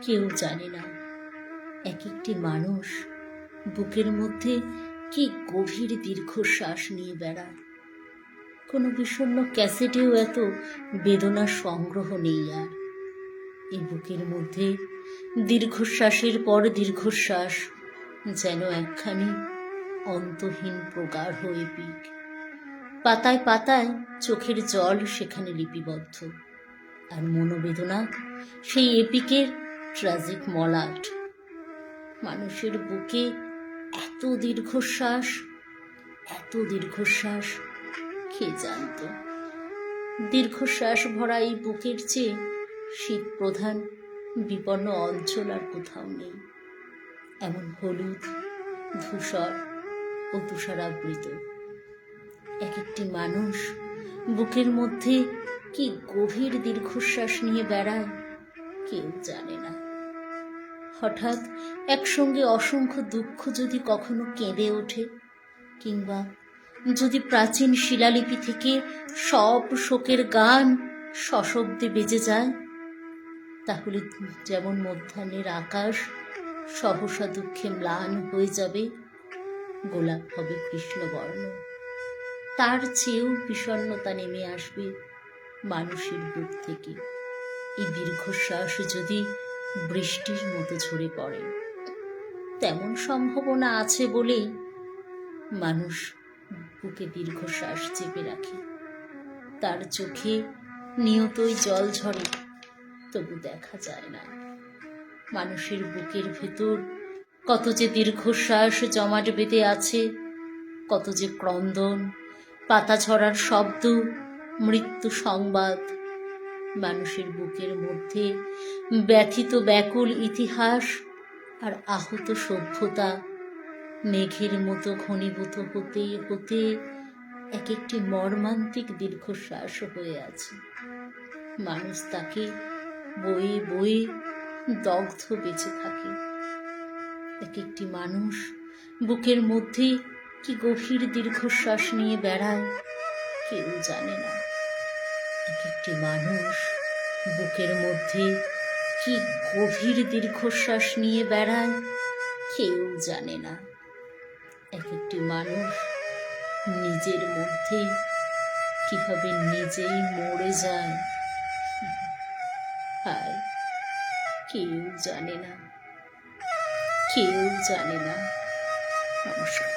কেউ জানে না এক একটি মানুষ বুকের মধ্যে কি গভীর দীর্ঘশ্বাস নিয়ে বেড়ায়। কোনো বিষণ্ণ ক্যাসেটেও এত বেদনার সংগ্রহ নেই আর। এই বুকের মধ্যে দীর্ঘশ্বাসের পর দীর্ঘশ্বাস যেন একখানি অন্তহীন প্রগাঢ় এপিক। পাতায় পাতায় চোখের জল সেখানে লিপিবদ্ধ, আর মনোবেদনা সেই এপিকের ট্র্যাজিক মলাট। মানুষের বুকে এত দীর্ঘশ্বাস, এত দীর্ঘশ্বাস, কে জানত? দীর্ঘশ্বাস ভরা এই বুকের চেয়ে শীত প্রধান বিপন্ন অঞ্চল আর কোথাও নেই। এমন হলুদ, ধূসর ও তুষারাবৃত এক একটি মানুষ বুকের মধ্যে কি গভীর দীর্ঘশ্বাস নিয়ে বেড়ায়, কেউ জানে না। হঠাৎ একসঙ্গে অসংখ্য দুঃখ যদি কখনো কেঁদে ওঠে, কিংবা যদি প্রাচীন শিলালিপি থেকে সব শোকের গান সশব্দে বেজে যায়, তাহলে যেমন মধ্যাহ্নের আকাশ সহসা দুঃখে ম্লান হয়ে যাবে, গোলাপ হবে কৃষ্ণবর্ণ, তার চেয়েও বিষণ্ণতা নেমে আসবে মানুষের বুক থেকে। এই দীর্ঘশ্বাস যদি বৃষ্টির মতো ঝরে পড়ে, তেমন সম্ভাবনা আছে বলেই মানুষ বুকে দীর্ঘশ্বাস চেপে রাখে। তার চোখে নিয়তই জল ঝরে, তবু দেখা যায় না মানুষের বুকের ভেতর কত যে দীর্ঘশ্বাস জমাট বেঁধে আছে, কত যে ক্রন্দন, পাতা ঝরার শব্দ, মৃত্যু সংবাদ। মানুষের বুকের মধ্যে ব্যথিত ব্যাকুল ইতিহাস আর আহত সভ্যতা মেঘের মতো ঘনীভূত হতে হতে এক একটি মর্মান্তিক দীর্ঘশ্বাস হয়ে আছে। মানুষ তাকে বয়ে বয়ে দগ্ধ বেঁচে থাকে। এক একটি মানুষ বুকের মধ্যে কি গভীর দীর্ঘশ্বাস নিয়ে বেড়ায়, কেউ জানে না। এক একটি মানুষ বুকের মধ্যে কি গভীর দীর্ঘশ্বাস নিয়ে বেড়ায়, কেউ জানে না। এক একটি মানুষ নিজের মধ্যে কিভাবে নিজেই মরে যায়, হায়, কেউ জানে না, কেউ জানে না। নমস্কার।